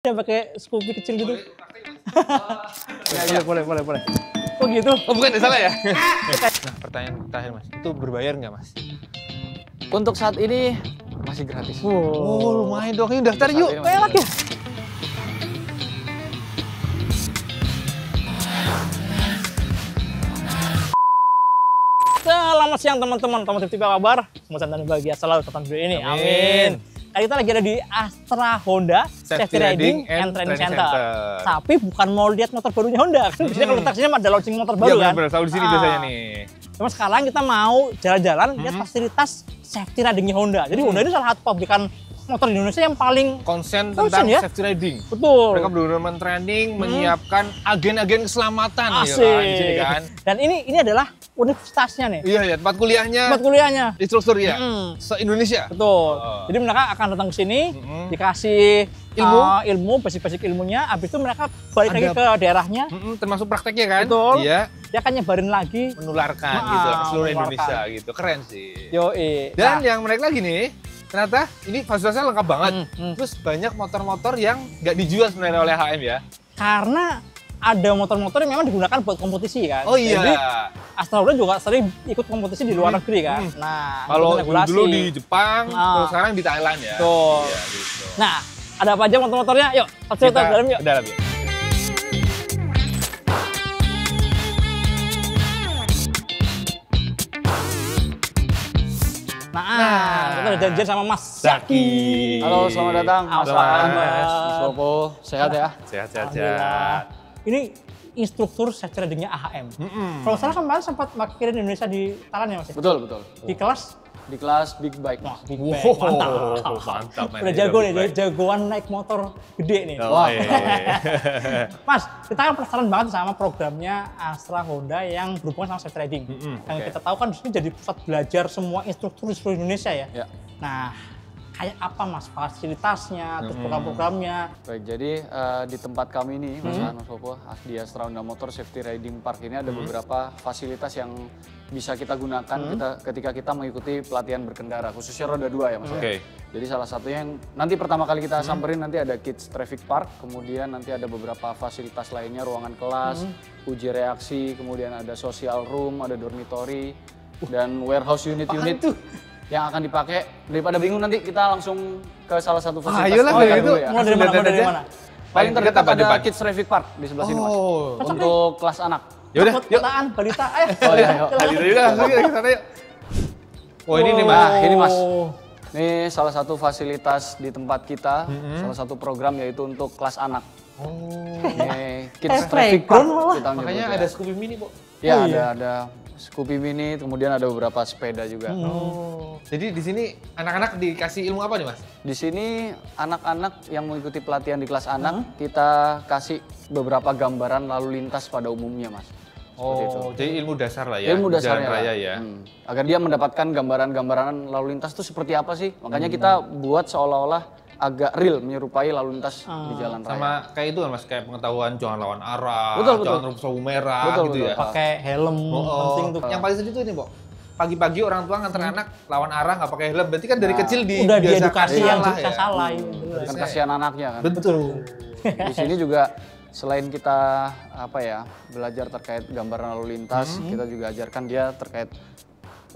Ya pakai Scoopy kecil gitu. Boleh. Oh gitu? Oh bukan, salah ya? Nah pertanyaan terakhir mas, itu berbayar nggak mas? Untuk saat ini masih gratis. Oh lumayan dong, ini daftar yuk. Enak ya? Selamat siang teman-teman, TV apa kabar? Semoga santai dan bahagia selalu tetap video ini. Amin. Nah, kita lagi ada di Astra Honda Safety Riding and Training Center. Tapi bukan mau lihat motor barunya Honda kan. Biasanya kalau taksinya ada launching motor baru kan. Iya selalu di sini biasanya nih. Cuma sekarang kita mau jalan-jalan lihat fasilitas safety ridingnya Honda. Jadi Honda ini salah satu pabrikan motor di Indonesia yang paling konsen tentang ya? safety riding. Betul. Mereka benar-benar men-training, menyiapkan agen-agen keselamatan Asik. ya kan, di sini kan. Dan ini adalah universitasnya nih. Iya ya, tempat kuliahnya. Tempat kuliahnya. Instruktur ya. Se-Indonesia. Betul. Oh. Jadi mereka akan datang ke sini, dikasih ilmu, basic ilmunya. Habis itu mereka balik lagi ke daerahnya. Termasuk prakteknya kan? Betul. Iya. Dia akan nyebarin lagi. Menularkan gitu ke seluruh Indonesia gitu. Keren sih. Yoi. Dan yang menarik lagi nih, ternyata ini fasilitasnya lengkap banget. Terus banyak motor-motor yang nggak dijual sebenarnya oleh HM ya. Karena ada motor-motor yang memang digunakan buat kompetisi kan. Oh iya. Jadi Astra Honda juga sering ikut kompetisi di luar negeri kan. Nah, kalau dulu di Jepang, terus sekarang di Thailand ya. Tuh. Iya, gitu. Nah, ada apa aja motor-motornya? Yuk, kita ke dalam yuk. Ke dalam yuk. Nah, kita udah janjian sama Mas Zaki. Halo, selamat datang. Mas Selamat. Mas Popo, sehat ya? Sehat. Ini instruktur safety ridingnya AHM. Kalau salah kemarin sempat makirin Indonesia di Thailand ya Mas? Betul. Di kelas? Di kelas Big Bike. Wah, Big Bang. Mantap. Udah jago nih, jagoan naik motor gede nih. Wah. Mas, kita kan penasaran banget sama programnya Astra Honda yang berhubungan sama safety riding. Yang kita tahu kan di sini jadi pusat belajar semua instruktur di seluruh Indonesia ya. Nah, kayak apa Mas fasilitasnya, terus program-programnya? Baik, jadi di tempat kami ini, Mas Popo, di Astra Honda Motor Safety Riding Park ini ada beberapa fasilitas yang bisa kita gunakan ketika kita mengikuti pelatihan berkendara, khususnya roda 2 ya Mas. Jadi salah satunya yang nanti pertama kali kita samperin nanti ada Kids Traffic Park, kemudian nanti ada beberapa fasilitas lainnya, ruangan kelas, uji reaksi, kemudian ada social room, ada dormitory, dan warehouse unit-unit yang akan dipakai. Daripada bingung nanti kita langsung ke salah satu fasilitas. Ayolah kita itu. dulu ya. Mau dari mana? Paling terdekat ada Kids Traffic Park di sebelah sini Mas. Untuk kelas anak. Yaudah, yuk. Balita, ayo. Oh iya, yuk. Yaudah, langsung ke sana yuk. Oh ini nih Mas. Nah, ini Mas. Ini salah satu fasilitas di tempat kita, salah satu program yaitu untuk kelas anak. Ini Kids Traffic Park. Makanya ada Scoopy Mini, Bu. Ya, ada Scoopy Mini, kemudian ada beberapa sepeda juga. Jadi di sini anak-anak dikasih ilmu apa nih Mas? Di sini anak-anak yang mengikuti pelatihan di kelas anak, kita kasih beberapa gambaran lalu lintas pada umumnya Mas. Oh, jadi ilmu dasar lah ya, ilmu dasarnya jalan raya ya. Agar dia mendapatkan gambaran-gambaran lalu lintas itu seperti apa sih. Makanya kita buat seolah-olah agak real, menyerupai lalu lintas di jalan raya. Sama kayak itu kan Mas, kayak pengetahuan jangan lawan arah, Betul. jangan rumput lampu merah gitu ya. Pakai helm, penting tuh. Yang paling sedih tuh ini, Bu. Pagi-pagi orang tua nganter anak lawan arah nggak pakai helm, berarti kan dari kecil udah diedukasi yang salah bisa salah. Kan kasihan anaknya kan. Betul. Di sini juga selain kita belajar terkait gambaran lalu lintas, kita juga ajarkan dia terkait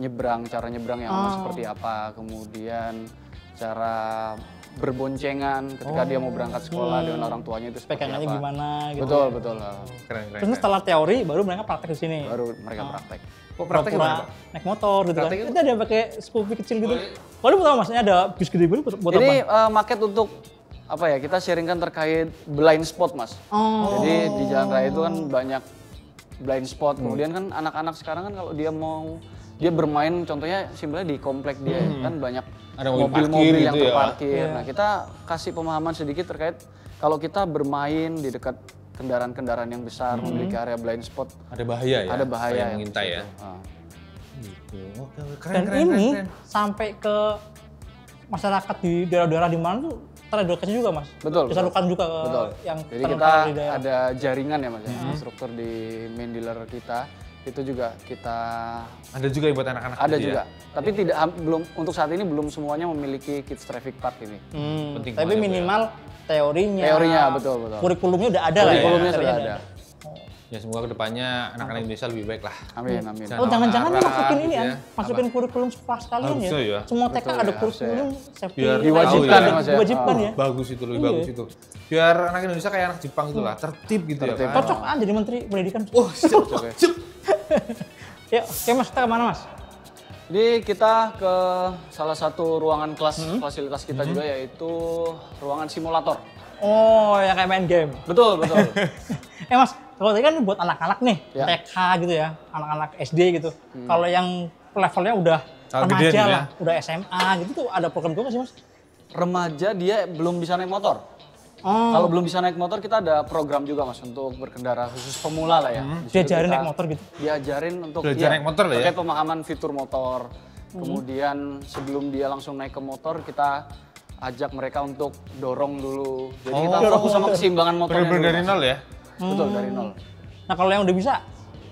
nyebrang, cara nyebrang yang seperti apa, kemudian cara berboncengan ketika dia mau berangkat sekolah dengan orang tuanya itu seperti pegangannya apa. gimana gitu. Betul. Keren. Terus setelah teori baru mereka praktek di sini. Baru mereka praktek. Kok praktek gimana, Pak? Naik motor gitu kan. Prakteknya Kita ada pakai Scoopy kecil gitu. Kalau tahu maksudnya ada bis gede buat apa? Ini market untuk kita sharingkan terkait blind spot Mas. Jadi di jalan raya itu kan banyak blind spot. Kemudian kan anak-anak sekarang kan kalau dia bermain, contohnya simpelnya di komplek dia kan banyak ada mobil-mobil yang gitu ya. terparkir. Nah kita kasih pemahaman sedikit terkait kalau kita bermain di dekat kendaraan-kendaraan yang besar memiliki area blind spot. Ada bahaya ya? Ada bahaya yang mengintai ya? Gitu. Dan ini sampai ke masyarakat di daerah-daerah di mana tuh teredukasi juga Mas. Betul. Disalurkan juga ke yang Jadi kita terengkar di daerah. ada jaringan ya Mas, instruktur di main dealer kita Itu juga kita ada juga yang buat anak-anak. Ada gitu juga. ya? Tapi belum untuk saat ini belum semuanya memiliki Kids Traffic Park ini. Penting Tapi banget minimal teorinya. Teorinya betul. Kurikulumnya udah ada lah ya. Kurikulumnya sudah ada. Ya semoga kedepannya anak-anak Indonesia lebih baik lah. Amin. Oh jangan-jangan Arah, masukin ini gitu ya, ya. masukin kurikulum sekolah sekalian Harusnya ya. Semua TK Betul ada ya, kurikulum safety. Biar diwajibkan tahu ya, Mas ya. Diwajibkan ya. Bagus itu, lebih Iya. bagus itu. Biar anak Indonesia kayak anak Jepang gitu lah, tertib gitu Tertib. ya kan. Cocok jadi menteri pendidikan. Oh, siap. Oke. Ya, oke Mas, kita kemana Mas? Jadi kita ke salah satu ruangan kelas fasilitas kita juga yaitu ruangan simulator. Oh, yang kayak main game. Betul. Mas, kalau tadi kan buat anak-anak nih, Ya. TK gitu ya, anak-anak SD gitu. Kalau yang levelnya udah Agak remaja gedean lah, udah SMA gitu tuh ada program juga nggak sih Mas? Remaja dia belum bisa naik motor. Oh, Kalau belum bisa naik motor kita ada program juga Mas untuk berkendara khusus pemula lah ya. Di situ diajarin kita naik motor gitu. Diajarin untuk Belajar naik motor lah ya? terkait pemahaman fitur motor. Kemudian sebelum dia langsung naik ke motor kita ajak mereka untuk dorong dulu. Jadi kita fokus sama keseimbangan motornya Bener-bener dulu, dari Mas. nol ya? Betul, dari nol. Nah kalau yang udah bisa,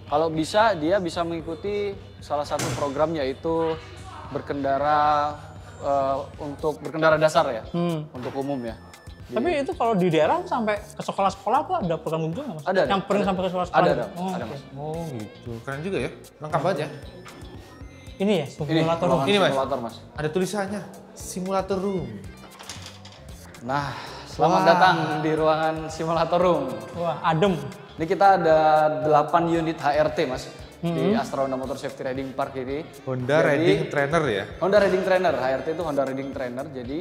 Kalau bisa dia bisa mengikuti salah satu program yaitu berkendara untuk berkendara dasar ya, untuk umum ya. tapi itu kalau di daerah sampai ke sekolah-sekolah tuh ada program itu nggak Mas? Ada. Nyamperin sampai ke sekolah-sekolah? Ada, Oh, ada oke. Mas. Oh gitu, keren juga ya, lengkap banget ya. Ini ya, Ini simulator. ruangan Ini, Mas. simulator Mas. Ada tulisannya, simulator room. Nah, selamat datang di ruangan simulator room. Wah, adem. Ini kita ada 8 unit HRT Mas di Astra Honda Motor Safety Riding Park ini. Honda Jadi, Riding Trainer ya? Honda Riding Trainer, HRT itu Honda Riding Trainer. Jadi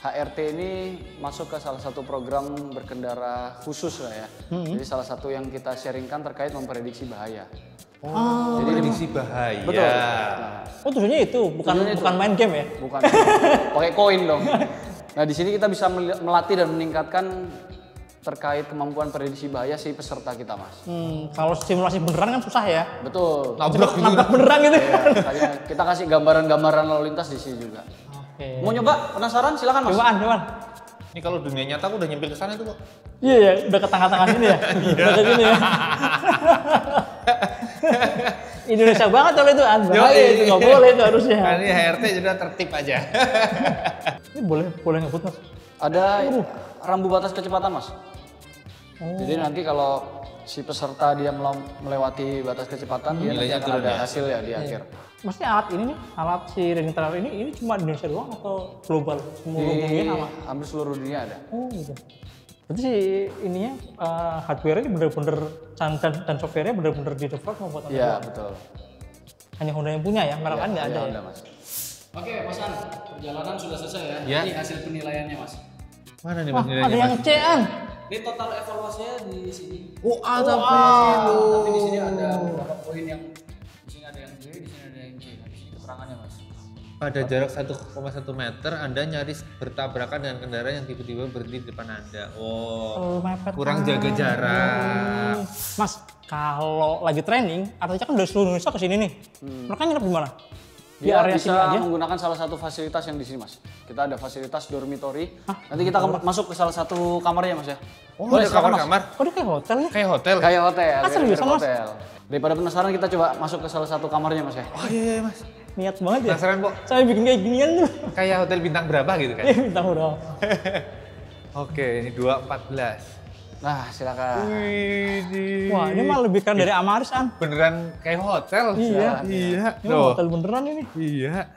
HRT ini masuk ke salah satu program berkendara khusus lah ya. Jadi salah satu yang kita sharingkan terkait memprediksi bahaya. Oh, Jadi prediksi bahaya. Betul. Oh tujuannya itu, bukan Tujuannya itu. bukan main game ya? Bukan pakai koin dong. Nah di sini kita bisa melatih dan meningkatkan terkait kemampuan prediksi bahaya si peserta kita Mas. Kalau simulasi beneran kan susah ya. Betul. Nabrak gitu. Nabrak beneran gitu. Ya, makanya kita kasih gambaran-gambaran lalu lintas di sini juga. Oke. Mau nyoba? Penasaran? Silakan Mas. Cobaan. Ini kalau dunia nyata aku udah nyempil ke sana itu kok. Iya ya, udah ke tengah-tengah sini ya. Udah ke sini ya. Indonesia banget kalau itu bahaya itu nggak boleh itu harusnya. Nah, ini HRT jadi tertib aja. Ini boleh ngebut Mas. Ada rambu batas kecepatan Mas. Jadi nanti kalau si peserta dia melewati batas kecepatan dia nanti Nilainya akan turun ada ya? hasil ya di akhir. Maksudnya alat ini nih, alat si Riding Trainer ini cuma di Indonesia doang atau global? Seluruh Di dunia sama? hampir seluruh dunia ada. Oh gitu. Berarti si ininya hardware ini bener-bener dan software-nya bener-bener di develop sama buat Iya betul. hanya Honda yang punya ya, merek lain nggak ada. Honda, Mas. Oke Mas An, perjalanan sudah selesai ya. Ya. Ini hasil penilaiannya Mas. Mana nih Wah, Mas ada nilainya? yang Mas? C-an. Ini total evaluasinya di sini. Oh, Tapi di sini ada beberapa poin yang di sini ada yang G, di sini ada yang C. Nah, di sini keterangannya Mas. Pada jarak 1,1 meter, Anda nyaris bertabrakan dengan kendaraan yang tiba-tiba berhenti di depan Anda. Oh, Mepet kurang jaga jarak. Mas, kalau lagi training, artinya kan dari seluruh Indonesia ke sini nih. Mereka nginep di mana? Di Dia area bisa sini aja? menggunakan salah satu fasilitas yang di sini Mas. Kita ada fasilitas dormitory. Nanti kita masuk ke salah satu kamarnya Mas ya. Oh, Boleh, ada silakan, Mas. kamar-kamar. Oh, dia kayak hotel ya? Kayak hotel. Kayak hotel. Ah, seriusan, mirip Mas? hotel. Daripada penasaran kita coba masuk ke salah satu kamarnya Mas ya. Oh iya, Mas. Niat banget ya? Penasaran, Pok? Saya bikin kayak ginian tuh. Kayak hotel bintang berapa gitu kan? Iya, minta berapa? Oke, ini 214. Nah, silakan. Wih, Wah, ini mah lebih keren dari Amaris, An. beneran kayak hotel. Iya. Iya. Ini mah hotel beneran ini. Iya.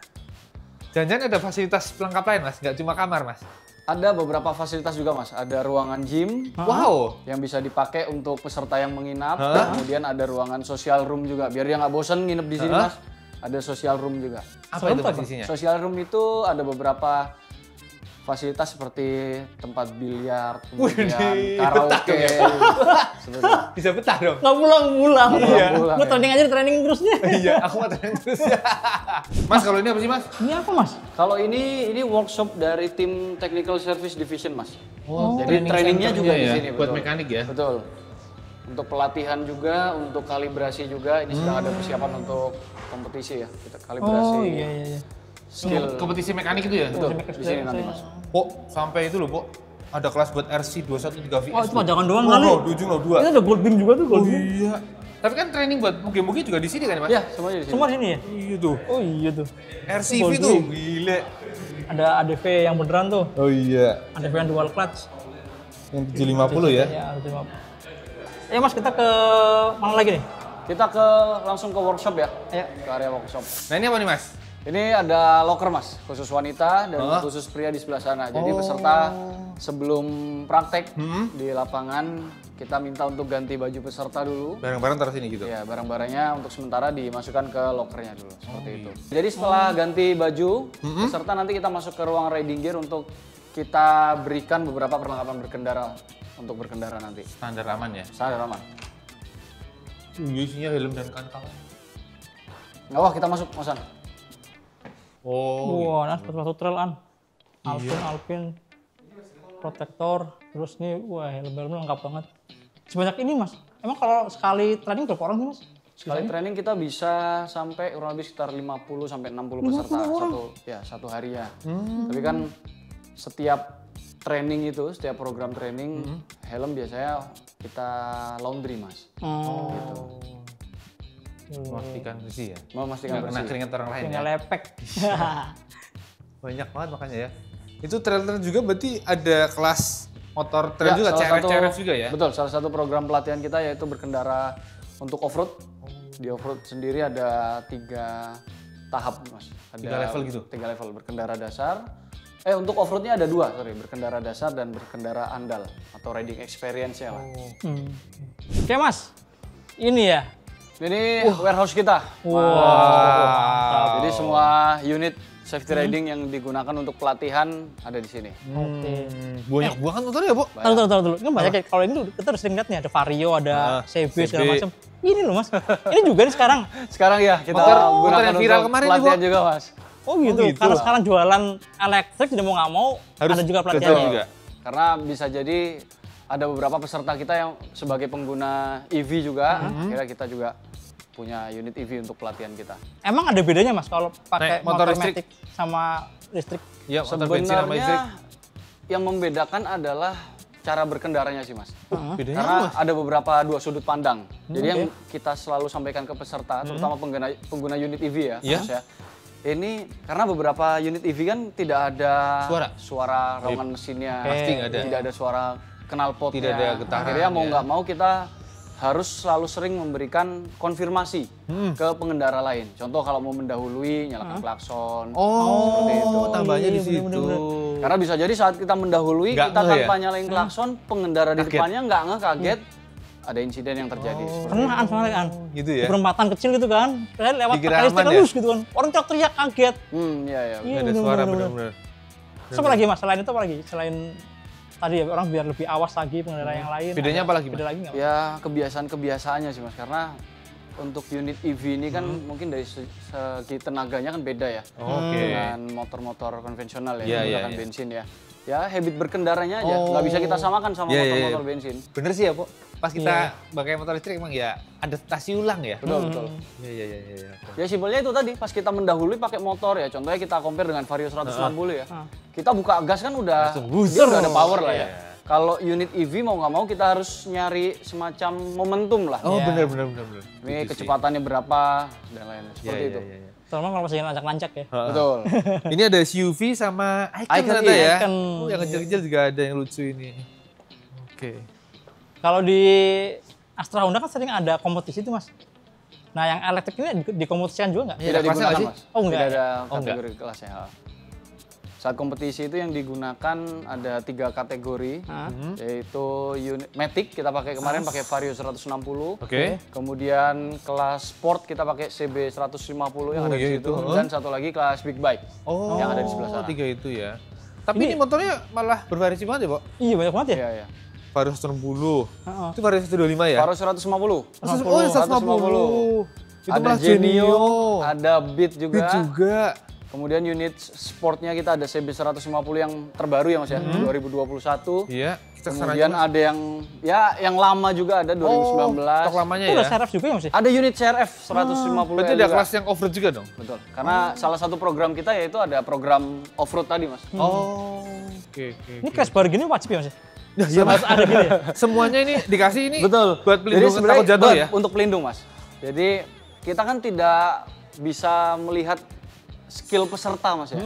Jangan-jangan ada fasilitas pelengkap lain, Mas? Nggak cuma kamar, Mas? Ada beberapa fasilitas juga Mas. Ada ruangan gym Wow. yang bisa dipakai untuk peserta yang menginap. Kemudian ada ruangan social room juga. Biar dia nggak bosen nginep di sini Mas. Ada social room juga. Apa itu Mas isinya? Social room itu ada beberapa fasilitas seperti tempat biliar, kemudian karaoke. Seperti itu. Bisa betah dong? Nggak pulang-pulang. Iya. Pulang, Gue ya. training aja, training terus dia. Iya, aku mau tanya terus ya. Mas, kalau ini apa sih, Mas? Ini apa, Mas? Kalau ini workshop dari tim Technical Service Division Mas. Oh, Jadi trainingnya juga di ya, sini. buat betul. mekanik ya? Betul. Untuk pelatihan juga, untuk kalibrasi juga. Ini sedang ada persiapan untuk kompetisi ya. Kita kalibrasi Oh, iya. skill. Kompetisi mekanik itu ya? Betul. Di sini nanti Mas. Pok, sampai itu loh, Pok. Ada kelas buat RC 213 VS. Oh, itu pajangan doang Oh, kali. di ujung loh, 2. Ini ada gold beam juga tuh, gold beam. Iya. Tapi kan training buat mugi-mugi juga di sini kan, Mas? Ya, semuanya di sini. Semua di sini ya? Iya tuh. Oh iya tuh. RCV Body. tuh, gile. Ada ADV yang beneran tuh. Oh iya. ADV yang dual clutch. Yang 750 ya? Ya, 750. Ya Mas, kita ke mana lagi nih? Kita langsung ke workshop ya. Ayo. Ke area workshop. Nah ini apa nih, Mas? Ini ada locker Mas, khusus wanita dan khusus pria di sebelah sana. Jadi peserta sebelum praktek di lapangan, kita minta untuk ganti baju peserta dulu. Barang-barang taruh sini gitu? Ya, barang-barangnya untuk sementara dimasukkan ke lockernya dulu, seperti itu. Jadi setelah ganti baju, peserta nanti kita masuk ke ruang riding gear untuk kita berikan beberapa perlengkapan berkendara untuk berkendara nanti. Standar aman ya? Standar aman. Iya, isinya helm dan kantong. Nggak, wah kita masuk, Masan. Oh. Wah, nah sepatu trail an. Alpin, protektor, terus nih, wah helm-helm lengkap banget. Sebanyak ini Mas, emang kalau sekali training berapa orang sih Mas? Sekali training kita bisa sampai kurang lebih sekitar 50 sampai 60 peserta satu hari ya. Tapi kan setiap training itu, setiap program training, helm biasanya kita laundry Mas. Gitu. Memastikan bersih ya? Memastikan Nggak kena bersih. keringat orang lain Tinggal ya? lepek. Banyak banget makanya ya. Itu trail-trail juga berarti ada kelas motor trail juga, salah CRF juga ya? Betul, salah satu program pelatihan kita yaitu berkendara untuk off-road. Di off-road sendiri ada 3 tahap Mas. Ada 3 level gitu? 3 level, berkendara dasar. Untuk off-roadnya ada 2, berkendara dasar dan berkendara andal atau riding experience-nya lah. Oke Mas, ini ya. Ini warehouse kita. Wah. Jadi semua unit safety riding yang digunakan untuk pelatihan ada di sini. Oke. Banyak banget motornya ya, Bu? Tahu dulu. Kan banyak ya, kalau ini kita udah sering lihat nih, ada Vario, ada CB segala macam. Ini loh Mas. Ini juga nih sekarang. Sekarang ya kita motor gunakan yang viral untuk kemarin nih, pelatihan Bu. juga Mas. Oh gitu. Karena sekarang jualan elektrik tidak mau nggak mau Harus ada juga betul pelatihannya. juga. Karena bisa jadi ada beberapa peserta kita yang sebagai pengguna EV juga, akhirnya kita juga punya unit EV untuk pelatihan kita. Emang ada bedanya Mas kalau pakai motor motor listrik? matic sama listrik? Ya, motor bensin sama listrik. Sebenarnya yang membedakan adalah cara berkendaranya sih Mas. Bedanya Karena apa, Mas? ada beberapa 2 sudut pandang. Jadi yang kita selalu sampaikan ke peserta, terutama pengguna unit EV ya, Iya. Mas ya. Ini karena beberapa unit EV kan tidak ada suara raungan mesinnya, Pasti nggak ada. tidak ada suara knalpotnya. Tidak ada getaran, Akhirnya mau ya. nggak mau kita harus selalu sering memberikan konfirmasi ke pengendara lain. Contoh kalau mau mendahului, nyalakan klakson. Seperti itu. Tambahnya di Iya, situ. bener-bener. Karena bisa jadi saat kita mendahului, Nggak kita ngeh tanpa ya? nyalain klakson, pengendara di Kaget. depannya nggak ngeh, kaget, ada insiden yang terjadi. Pernah soalnya kan. Gitu Di ya? perempatan kecil gitu kan. Saya lewat Dikira pakai listrik aman ya? terus gitu kan. Orang teriak kaget. Iya. Iya, Nggak ada suara benar-benar. Terus apa lagi Mas? Selain itu apa lagi? Selain tadi ya orang biar lebih awas lagi pengendara yang lain. Bedanya apa lagi, Mas? Beda lagi nggak Mas? Ya kebiasaan-kebiasaannya sih Mas, karena untuk unit EV ini kan mungkin dari segi tenaganya kan beda ya. Oke. Dengan motor-motor konvensional ya, Iya, menggunakan iya. bensin ya. Ya habit berkendaranya aja, nggak bisa kita samakan sama Iya, iya, motor-motor iya. bensin. Bener sih ya, Bu. Pas kita pakai motor listrik emang ya adaptasi ulang ya? Betul. Iya. Ya simpelnya itu tadi, pas kita mendahului pakai motor ya, contohnya kita compare dengan Vario 160 ya. Kita buka gas kan udah, dia udah ada power lah ya. Kalau unit EV mau nggak mau kita harus nyari semacam momentum lah. Oh, Iya. bener. Ini kecepatannya berapa dan lain seperti itu. Iya. Terutama kalau masih lancak-lancak ya. Betul. Ini ada SUV sama Icon Icon, ternyata iya, ya? Icon. Oh, yang kecil-kecil juga ada yang lucu ini. Oke. Kalau di Astra Honda kan sering ada kompetisi itu Mas. Nah yang elektrik ini dikompetisikan juga nggak? Iya. Tidak Ada kelasnya digunakan nggak Mas. Oh, enggak Tidak ya? ada kategori kelasnya. Saat kompetisi itu yang digunakan ada 3 kategori, yaitu unit Matic kita pakai kemarin pakai Vario 160. Oke. Kemudian kelas sport kita pakai CB 150 yang ada di iya situ. itu. Dan satu lagi kelas big bike yang ada di sebelah sana. 3 itu ya. Tapi ini motornya malah bervariasi banget ya, Pak? Iya banyak banget ya. Iya. Vario 160. Heeh. Itu Vario 125 ya? Vario 150. Oh, yang 150. Itu Ada malah Genio, ada Beat juga. Beat juga. Kemudian unit sportnya kita ada CB 150 yang terbaru ya Mas ya, 2021. Iya, kita kesana Kemudian aja, ada yang lama juga ada 2019. stok lamanya Itu ya. udah CRF juga ya Mas? Ada unit CRF 150 Berarti ada juga. kelas yang off-road juga dong? Betul. Karena salah satu program kita yaitu ada program off-road tadi Mas. Oke. Ini crash bar gini wajib ya Mas? Iya, Mas. Ada gini ya? Semuanya ini dikasih ini Betul. buat Jadi pelindung sebenarnya takut jatuh ya? untuk pelindung Mas. Jadi kita kan tidak bisa melihat skill peserta Mas ya.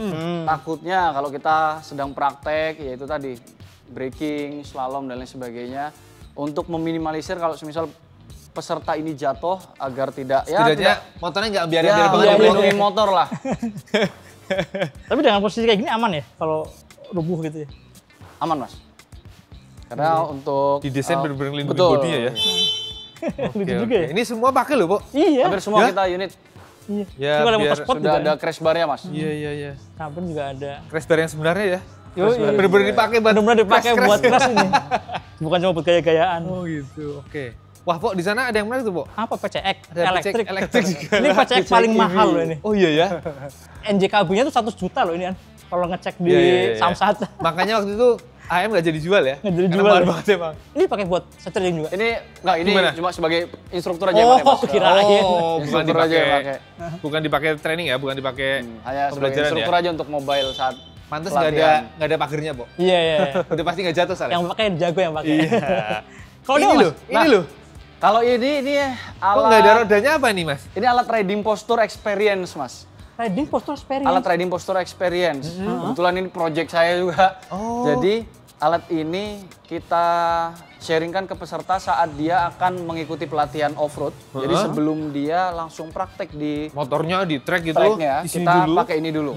Takutnya kalau kita sedang praktek yaitu tadi braking, slalom dan lain sebagainya untuk meminimalisir kalau semisal peserta ini jatuh agar tidak Setidaknya motornya nggak biarin ya, banget ya, melindungi motor lah. Tapi dengan posisi kayak gini aman ya kalau rubuh gitu ya? Aman Mas. Karena untuk Didesain bener-bener lindungi betul. bodinya ya? Lucu juga ya? Ini semua pakai loh, Po. Iya. Hampir semua Ya? kita unit Iya. Ya, Juga ada biar motorsport sudah juga ada ada. crash bar-nya Mas. Iya. Samping juga ada. Crash bar yang sebenarnya ya? Yoi. Bener-bener dipakai buat Benar-benar dipakai crash-crash. buat crash ini. Bukan cuma buat gaya-gayaan. Oh gitu, oke. Wah, Po, di sana ada yang menarik tuh, Po. Apa PCX? Ada Elektrik. elektrik juga. Ini PCX paling mahal loh ini. Oh iya ya? NJKB-nya tuh 100 juta loh ini kan. Kalau ngecek di Iya. Samsat. Makanya waktu itu AM nggak jadi jual ya? Nggak jadi Karena jual. mahal banget emang. Ini pakai buat setting juga. Ini Gimana? cuma sebagai instruktur aja yang pakai Mas. kirain. Oh, bukan Instruktur aja yang dipakai. pakai. Bukan dipakai training ya, bukan dipakai Hanya sebagai pembelajaran instruktur ya. aja untuk mobile saat Pantes pelatihan. nggak ada pagernya, Po. Iya, iya. Udah pasti nggak jatuh soalnya. Yang pakai jago yang pakai. Iya. Kalau Ini dia loh, Mas, ini loh. Kalau ini Kok nggak ada alat rodanya apa nih, Mas? ini alat riding posture experience Mas. riding posture experience. Alat riding posture experience. Kebetulan ini project saya juga. Oh. Jadi alat ini kita sharingkan ke peserta saat dia akan mengikuti pelatihan off-road. Jadi sebelum dia langsung praktek di Motornya di track gitu, tracknya, isi kita dulu. pakai ini dulu.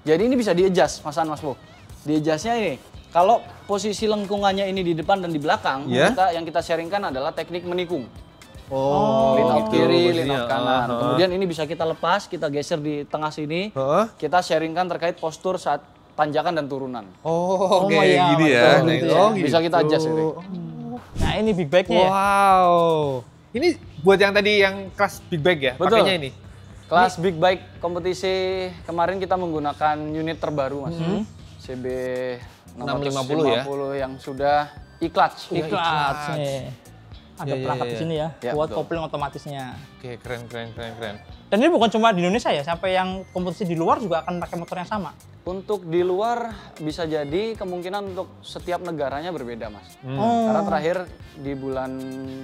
Jadi ini bisa di-adjust, Mas An, Mas Bo. Di-adjustnya ini, kalau posisi lengkungannya ini di depan dan di belakang, Iya. yang kita sharingkan adalah teknik menikung. Oh, Lean out gitu kiri, lean posisinya. out kanan. Kemudian ini bisa kita lepas, kita geser di tengah sini. Heeh. Kita sharingkan terkait postur saat tanjakan dan turunan. Oh, oke, iya, gini ya. betul, Nah, gitu itu. ya. Oh, Bisa kita gitu. adjust ini. Nah ini big bike-nya ya. Wow. Ini buat yang tadi yang kelas big bag ya, Betul. pakainya ini. Kelas big bike kompetisi kemarin kita menggunakan unit terbaru Mas. CB 650 ya? 650 yang sudah e-clutch. Iklat. nih. Ada Iya, iya, perangkat di iya. sini ya, Ya, buat betul. kopling otomatisnya. Oke, keren. Dan ini bukan cuma di Indonesia ya, sampai yang kompetisi di luar juga akan pakai motor yang sama. Untuk di luar bisa jadi kemungkinan untuk setiap negaranya berbeda Mas. Oh. Karena terakhir di bulan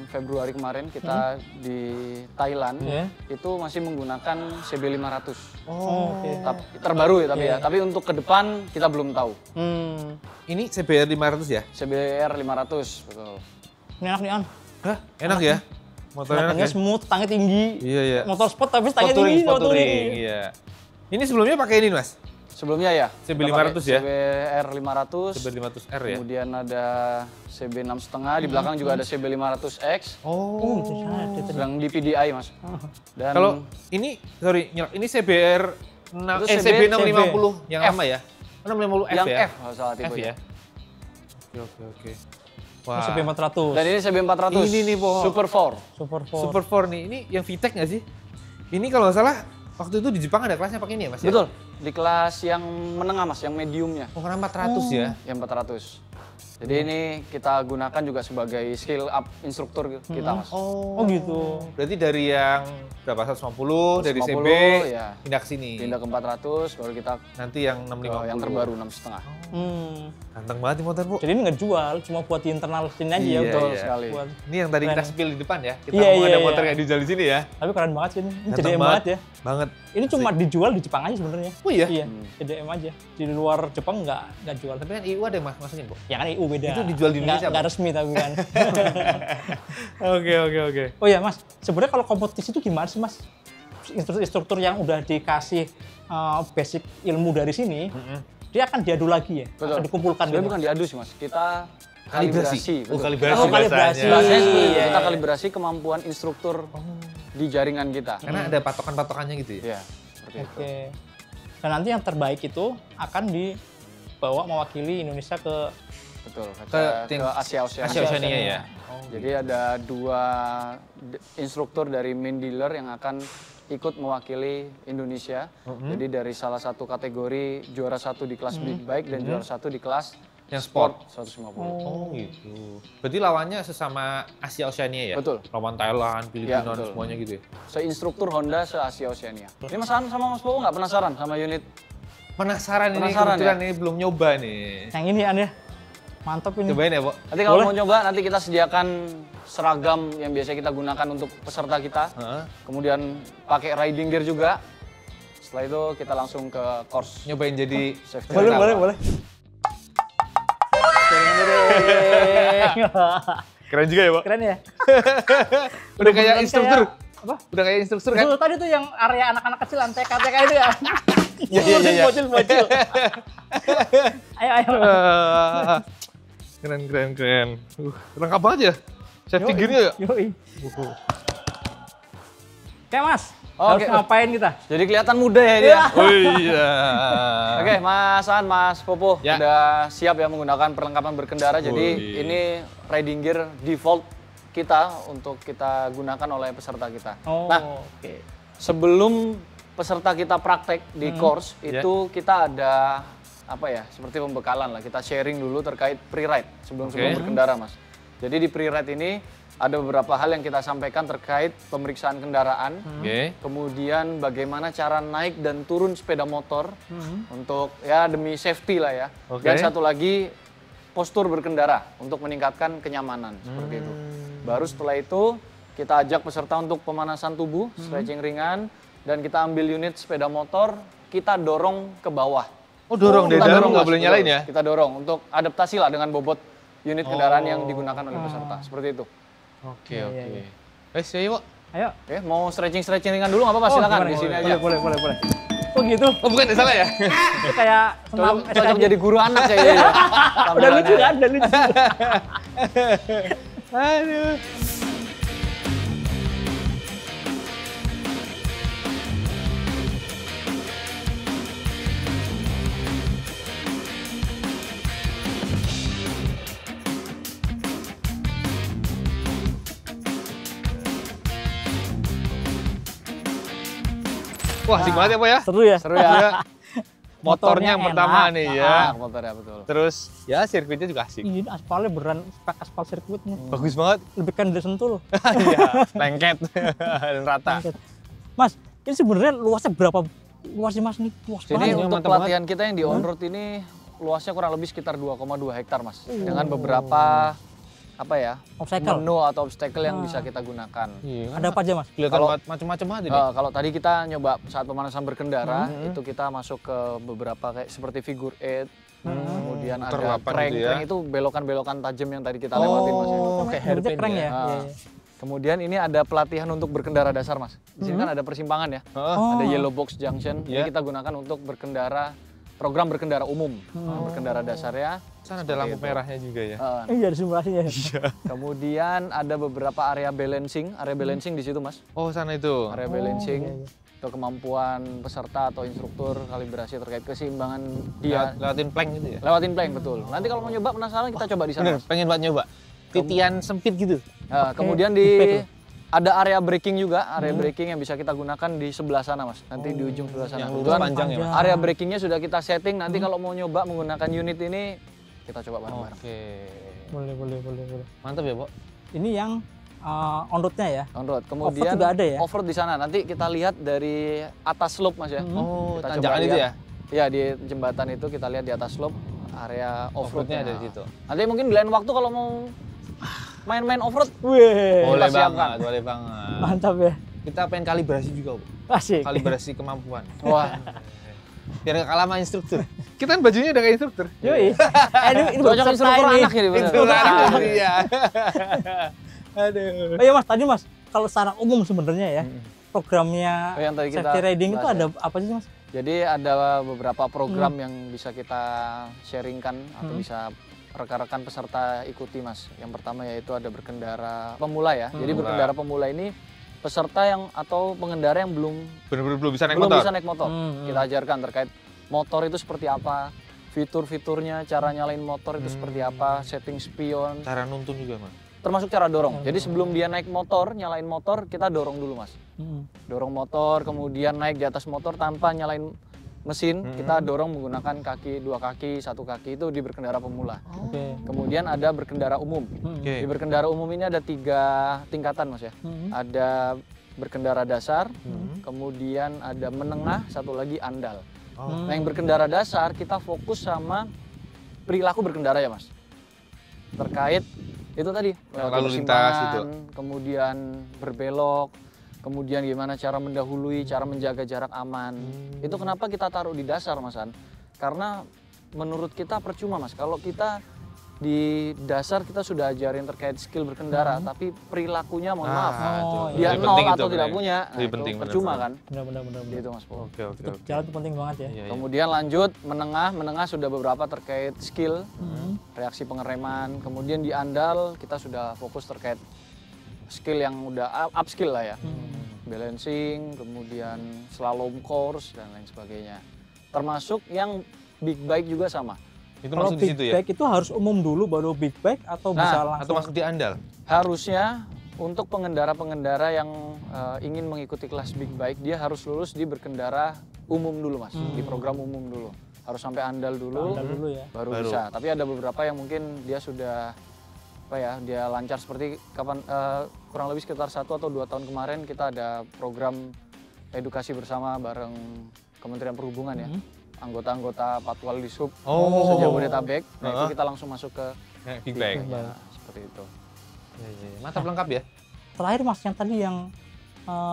Februari kemarin kita di Thailand Iya. itu masih menggunakan CB 500. Oh, oke. Terbaru ya tapi ya. Tapi untuk ke depan kita belum tahu. Ini CBR 500 ya? CBR 500 betul. Ini enak nih, An. Hah, enak ya? Motornya enak Belakangnya ya? smooth, stangnya tinggi. Iya, iya. Motor sport tapi stangnya Sport tinggi. touring, iya. Ini sebelumnya pakai ini, Mas? Sebelumnya ya. CB kita pakai 500 ya? CBR 500. CBR 500R ya? Kemudian ada CB 6,5, di belakang juga ada CB 500X. Oh. Di sana ada tadi. Sedang di PDI Mas. Dan Kalau ini, sorry, ini CBR Itu CB 650 yang F. lama ya? 650F yang ya? F kalau salah F tipenya. ya? Oke. Ini Wah, CB 400. Dan ini CB 400. Ini nih, Po. Super 4. Super 4. Super 4 nih, ini yang VTEC nggak sih? Ini kalau nggak salah, waktu itu di Jepang ada kelasnya pakai ini ya, Mas? ya? Betul. Di kelas yang menengah Mas, yang mediumnya. Oh, karena 400 ya? Yang 400. Jadi ini kita gunakan juga sebagai skill up instruktur kita Mas. Oh gitu. Berarti dari yang berapa, 150, dari 150, CB, ya. pindah ke sini. Pindah ke 400, baru kita Nanti yang ke 650. yang terbaru 6,5. Ganteng banget nih motor, Bu. Jadi ini nggak jual, cuma buat di internal sini aja ya. Iya, Betul iya. sekali. Buat. Ini yang tadi kita Keren. spill di depan ya. Kita Iya, ngomong iya, ada motor iya. yang dijual di sini ya. Tapi keren banget sih ini. Ini Ganteng JDM banget ya. Banget. Ini cuma dijual di Jepang aja sebenarnya. Oh iya? Iya, JDM aja. Di luar Jepang nggak jual. Tapi kan IU ada yang masukin, Bu. Ya kan EU beda. Itu dijual di Indonesia, Nggak Pak? resmi tapi kan. Oke. Oh ya Mas, sebenarnya kalau kompetisi itu gimana sih Mas? Instruktur yang udah dikasih basic ilmu dari sini, dia akan diadu lagi ya? Betul. Akan dikumpulkan Sebenarnya gitu? bukan diadu sih Mas. Kita Kalibrasi. betul. Kalibrasi Oh, kalibrasi. bahasanya. Bahasanya seperti itu. Iya, Kita iya. kalibrasi kemampuan instruktur di jaringan kita. Karena ada patokan-patokannya gitu ya. Iya, seperti itu. Oke. Dan nanti yang terbaik itu akan dibawa mewakili Indonesia ke Betul. Ke Ke Asia Oceania ya. Jadi ada 2 instruktur dari main dealer yang akan ikut mewakili Indonesia. Jadi dari salah satu kategori juara 1 di kelas big bike dan juara 1 di kelas yang sport 150. Oh gitu. Berarti lawannya sesama Asia Oceania ya? Betul. Lawan Thailand, Filipina, betul. semuanya gitu ya? Se-instruktur Honda se-Asia Oceania. Ini Mas Han sama Mas Bowo nggak penasaran sama unit? Penasaran ini, Penasaran kebetulan ya? ini belum nyoba nih. Yang ini An ya. Mantap ini. Cobain ya, Pak. Nanti kalau mau nyoba, nanti kita sediakan seragam yang biasa kita gunakan untuk peserta kita. Kemudian pakai riding gear juga. Setelah itu kita langsung ke course. Nyobain jadi Safety. Boleh. Keren juga ya, Pak. Keren ya. Udah kayak instruktur. Apa? Udah kayak instruktur kan? Itu tadi tuh yang area anak-anak kecil, TK itu ya. Iya. Bocil. Ayo. Keren. Lengkap banget ya. Safety gear-nya ya? Yoi. Oke Mas, Oke. harus ngapain kita? Jadi kelihatan muda ya dia. Oh iya. Oke, Mas Han, Mas Popo, Ya. udah siap ya menggunakan perlengkapan berkendara. Jadi ini riding gear default kita untuk kita gunakan oleh peserta kita. Nah, Oke. sebelum peserta kita praktek di course itu kita ada apa ya, seperti pembekalan lah. Kita sharing dulu terkait pre-ride sebelum berkendara, Mas. Jadi di pre-ride ini ada beberapa hal yang kita sampaikan terkait pemeriksaan kendaraan, kemudian bagaimana cara naik dan turun sepeda motor untuk ya demi safety lah ya. Dan satu lagi postur berkendara untuk meningkatkan kenyamanan seperti itu. Baru setelah itu kita ajak peserta untuk pemanasan tubuh, stretching ringan, dan kita ambil unit sepeda motor, kita dorong ke bawah. Oh dorong, dari Kita dalam nggak Mas, boleh betul. nyalain ya? Kita dorong untuk adaptasi lah dengan bobot unit kendaraan yang digunakan oleh peserta, seperti itu. Oke. Ayo, Pak. Ayo. Oke, mau stretching ringan dulu nggak apa-apa, silakan di sini aja. Boleh. Oh gitu. Oh bukan, salah ya? Itu kayak senam Cocok jadi guru anak kayaknya. Ya. Udah lucu kan? Udah lucu. Aduh. Wah, asik banget ya, Pak ya? Seru ya? Seru ya. Motornya yang Motornya pertama enak. nih ya. Motornya betul. Terus ya sirkuitnya juga asik. Ini aspalnya beneran spek aspal sirkuit nih. Bagus banget. Lebih kan dari Sentul loh. Iya, lengket dan rata. Mas, ini sebenarnya luasnya berapa? Luas sih Mas nih, luas Jadi banget. untuk pelatihan kita yang di on-road ini luasnya kurang lebih sekitar 2,2 hektar, Mas. Dengan beberapa apa ya, Obstacle. menu atau obstacle yang bisa kita gunakan. Iya, Ada apa aja Mas? kelihatan Kalau- macam-macam banget ini. Kalau tadi kita nyoba saat pemanasan berkendara, itu kita masuk ke beberapa kayak seperti figure eight, kemudian Muter ada lapan crank, gitu ya. crank itu belokan-belokan tajam yang tadi kita lewatin, Mas. Ya. kayak Berarti hairpin keren ya? ya. Nah, Iya. Kemudian ini ada pelatihan untuk berkendara dasar, Mas. Di sini kan ada persimpangan ya. Ada yellow box junction. Iya. Ini kita gunakan untuk berkendara, program berkendara umum. Berkendara dasarnya. Sana ada lampu merahnya juga ya. Iya, ada simulasinya. Kemudian ada beberapa area balancing. Area balancing di situ, Mas. Oh, sana itu. Area balancing. Itu kemampuan peserta atau instruktur kalibrasi terkait keseimbangan dia. Lewatin plank gitu ya. Lewatin plank, betul. Nanti kalau mau nyoba penasaran kita coba di sana, Bener, Mas. pengen banget nyoba. Titian sempit gitu. Nah, kemudian di ada area braking juga, area braking yang bisa kita gunakan di sebelah sana, Mas. Nanti di ujung sebelah sana. Yang Kebetulan panjang ya, Mas? area brakingnya sudah kita setting. Nanti kalau mau nyoba menggunakan unit ini, kita coba bareng-bareng. Oke. Boleh. Mantap ya, Pak. Ini yang on-roadnya ya? On-road. Off-road Kemudian juga ada ya? off-road di sana. Nanti kita lihat dari atas slope, Mas ya. Oh, Kita tanjakan coba itu lihat. ya? Iya, di jembatan itu kita lihat di atas slope area Off-roadnya off-roadnya ada di situ. Nanti mungkin di lain waktu kalau mau main-main off-road, Wih, Boleh kita siapkan. banget, boleh banget. mantap ya. Kita pengen kalibrasi juga, Bu. Asik. Kalibrasi kemampuan. wah, Biar gak kalah sama instruktur. Kita kan bajunya udah kayak instruktur. Yoi. Ini cocok peserta instruktur ini. anak ini bener. Instruktur Ah, anak, iya. Aduh. Oh iya Mas, tadi Mas, kalau secara umum sebenarnya ya, programnya Oh, yang tadi kita safety riding itu bahas ada apa sih Mas? Jadi ada beberapa program yang bisa kita sharingkan atau bisa rekan-rekan peserta ikuti, Mas. Yang pertama yaitu ada berkendara pemula ya. Jadi berkendara pemula ini peserta yang atau pengendara yang belum Bener-bener belum bisa naik motor. bisa naik motor. Kita ajarkan terkait motor itu seperti apa, fitur-fiturnya, cara nyalain motor itu seperti apa, setting spion. Cara nuntun juga, Mas. termasuk cara dorong. Jadi sebelum dia naik motor, nyalain motor, kita dorong dulu Mas. Dorong motor, kemudian naik di atas motor tanpa nyalain mesin, kita dorong menggunakan dua kaki, satu kaki itu di berkendara pemula. Kemudian ada berkendara umum. Di berkendara umum ini ada 3 tingkatan Mas ya. Ada berkendara dasar, kemudian ada menengah, satu lagi andal. Nah yang berkendara dasar kita fokus sama perilaku berkendara ya Mas. Terkait itu tadi, lalu lintas itu. Kemudian berbelok, kemudian gimana cara mendahului, cara menjaga jarak aman. Itu kenapa kita taruh di dasar Mas An? Karena menurut kita percuma Mas, kalau kita di dasar kita sudah ajarin terkait skill berkendara, tapi perilakunya mohon maaf, dia nol atau tidak punya, nah, itu percuma kan? Benar. Gitu Mas Po. Oke. Jalan itu penting banget ya. Kemudian lanjut menengah sudah beberapa terkait skill, reaksi pengereman. Kemudian di andal kita sudah fokus terkait skill yang udah up skill lah ya. Balancing, kemudian slalom course dan lain sebagainya. Termasuk yang big bike juga sama. Itu Kalau masuk di big situ ya? bike itu harus umum dulu baru big bike atau bisa langsung? Atau masuk di andal? Harusnya untuk pengendara-pengendara yang ingin mengikuti kelas big bike, dia harus lulus di berkendara umum dulu Mas, di program umum dulu. Harus sampai andal dulu, Ya. baru bisa. Tapi ada beberapa yang mungkin dia sudah dia lancar seperti kurang lebih sekitar 1 atau 2 tahun kemarin kita ada program edukasi bersama bareng Kementerian Perhubungan ya. Anggota-anggota Patwal Dishub se-Jabodetabek. Nah itu kita langsung masuk ke big bike. Ya, seperti itu. Mantap, lengkap ya. Terakhir Mas yang tadi yang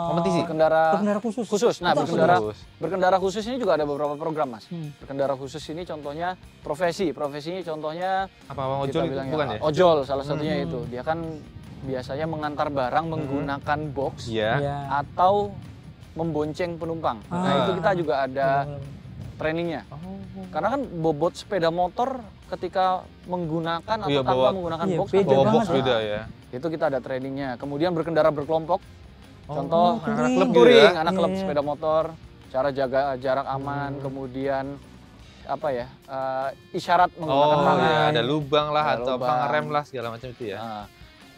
kompetisi berkendara khusus. Nah, berkendara khusus ini juga ada beberapa program, Mas. Berkendara khusus ini contohnya profesinya contohnya apa kita ojol bilang bukan ya? Ojol salah satunya itu. Dia kan biasanya mengantar barang menggunakan box atau membonceng penumpang. Nah, itu kita juga ada trainingnya. Karena kan bobot sepeda motor ketika menggunakan atau tanpa menggunakan box bawa box beda ya. Itu kita ada trainingnya. Kemudian berkendara berkelompok. Contoh anak klub touring, anak klub sepeda motor, cara jaga jarak aman, kemudian isyarat menggunakan tangan. Ada lubang lah atau pengerem lah segala macam itu ya. Nah,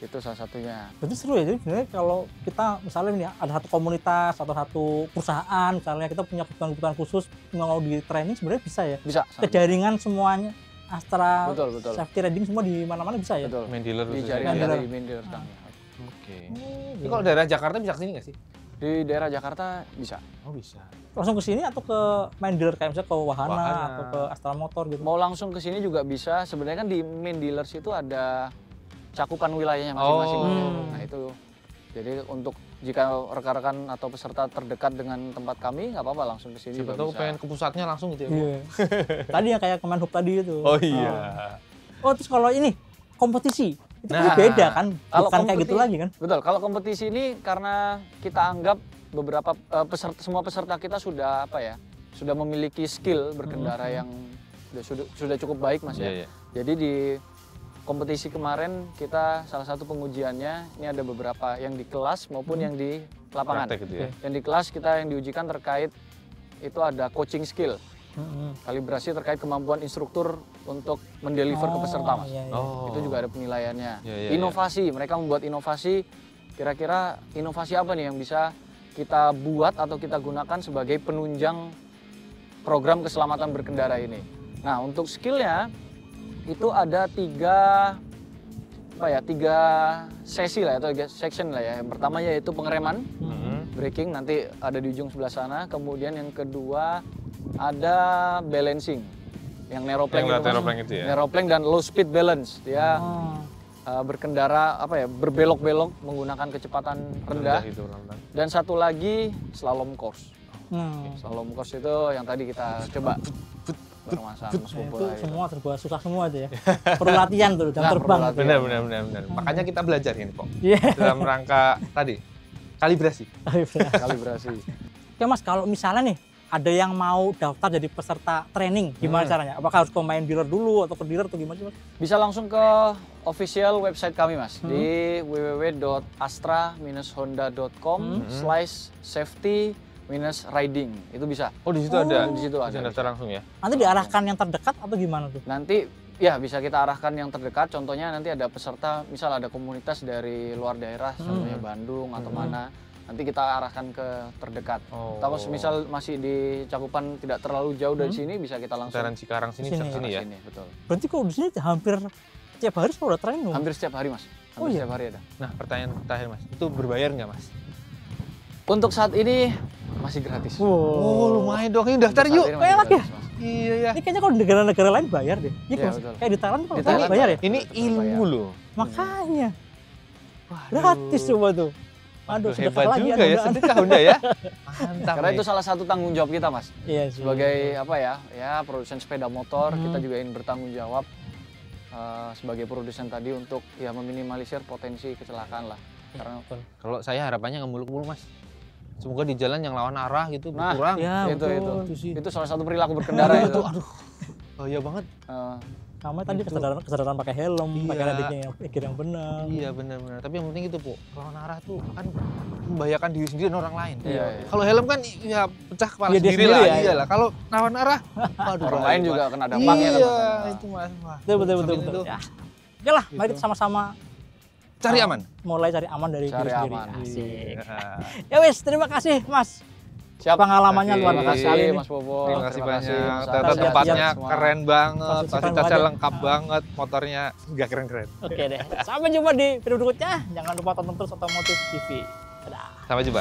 itu salah satunya. Berarti seru ya, jadi sebenarnya kalau kita misalnya nih ada satu komunitas atau satu perusahaan misalnya kita punya kebutuhan khusus mau di training sebenarnya bisa ya? Bisa. Kejaringan semuanya, Astra, betul. safety riding semua di mana-mana bisa ya? Betul. Main dealer di jaringan dari main dealer kami. Oke. Ini kalau daerah Jakarta bisa kesini nggak sih? Di daerah Jakarta bisa. Oh bisa. Langsung ke sini atau ke main dealer kayak misalnya ke Wahana atau ke Astra Motor gitu? Mau langsung ke sini juga bisa. Sebenarnya kan di main dealers itu ada cakupan wilayahnya masing-masing. Nah itu, jadi untuk jika rekan-rekan atau peserta terdekat dengan tempat kami, nggak apa-apa langsung ke sini. Siapa tahu pengen ke pusatnya langsung gitu ya. Iya. Tadi yang kayak Kemenhub tadi itu. Oh iya. Oh terus kalau ini kompetisi itu beda kan? Bukan kayak gitu lagi kan? Betul. Kalau kompetisi ini karena kita anggap beberapa semua peserta kita sudah sudah memiliki skill berkendara yang sudah cukup baik Mas ya. Jadi di kompetisi kemarin kita salah satu pengujiannya ini ada beberapa yang di kelas maupun yang di lapangan. Gitu ya. Yang di kelas kita yang diujikan terkait itu ada coaching skill, kalibrasi terkait kemampuan instruktur untuk mendeliver ke peserta Mas. Itu juga ada penilaiannya. Inovasi, mereka membuat inovasi. Kira-kira inovasi apa nih yang bisa kita buat atau kita gunakan sebagai penunjang program keselamatan berkendara ini. Nah untuk skillnya itu ada tiga sesi lah atau section lah ya. Yang pertama yaitu pengereman, braking nanti ada di ujung sebelah sana. Kemudian yang kedua ada balancing, yang neuroplank itu ya. Neuroplank dan low speed balance. Dia berkendara berbelok-belok menggunakan kecepatan rendah. Dan satu lagi slalom course. Slalom course itu yang tadi kita coba. Itu semua serba susah semua itu ya. Perlu latihan tuh, jam terbang. Benar. Makanya kita belajar ini kok. Dalam rangka tadi kalibrasi. Oke Mas, kalau misalnya nih ada yang mau daftar jadi peserta training, gimana caranya? Apakah harus ke main dealer dulu atau ke dealer atau gimana sih Mas? Bisa langsung ke official website kami Mas di www.astra-honda.com/safety-riding. Itu bisa. Oh di situ ada. Di situ ada. Daftar langsung ya. Nanti diarahkan yang terdekat atau gimana tuh? Nanti Ya, bisa kita arahkan yang terdekat. Contohnya nanti ada peserta, misal ada komunitas dari luar daerah, contohnya Bandung atau mana. Nanti kita arahkan ke terdekat. Tapi misal masih di cakupan tidak terlalu jauh dari sini, bisa kita langsung. Sekitaran Cikarang sini, sini ya? Sini, betul. Berarti kalau di sini hampir setiap hari udah training dong? Hampir setiap hari, Mas. Hampir setiap hari ada. Nah, pertanyaan terakhir, Mas. Itu berbayar nggak, Mas? Untuk saat ini masih gratis. Oh, lumayan dong. Ini daftar yuk. Enak ya? Iya ya. Ini kayaknya kalau di negara-negara lain bayar deh. Iya, betul. kayak di Thailand kalau Di Thailand bayar ya? Ini ilmu loh. Makanya. Gratis coba tuh. Aduh, hebat juga ya, sedekah Honda ya. Mantap. Karena itu salah satu tanggung jawab kita, Mas. Iya sih. Sebagai apa ya? Ya, produsen sepeda motor, kita juga ingin bertanggung jawab sebagai produsen tadi untuk ya meminimalisir potensi kecelakaan lah. Karena kalau saya harapannya nggak muluk-muluk, Mas. Semoga di jalan yang lawan arah gitu nah, berkurang. Ya, itu salah satu perilaku berkendara itu. Aduh. Oh iya banget. Sama tadi kesadaran pakai helm, pakai radiknya yang benar. Iya benar-benar. Tapi yang penting itu, Bu, lawan arah tuh kan membahayakan diri sendiri dan orang lain. Iya. Kalau helm kan ya pecah kepala dia sendiri lah. Iyalah. Kalau lawan arah, aduh, orang lain juga kena dampaknya kan. Iya, itu Mas. Betul. Ya. Oke lah, mari kita sama-sama cari aman. Mulai cari aman dari diri sendiri. Aman. Asik. Ya wes, terima kasih Mas. Siap. Pengalamannya luar biasa sekali nih. Mas Bobo. Terima kasih banyak. Mas Ternyata Arta. tempatnya Semua. keren banget, fasilitasnya banget. lengkap banget, motornya nggak keren-keren. Oke deh. Sampai jumpa di video berikutnya. Jangan lupa tonton terus Otomotif TV. Dadah. Sampai jumpa.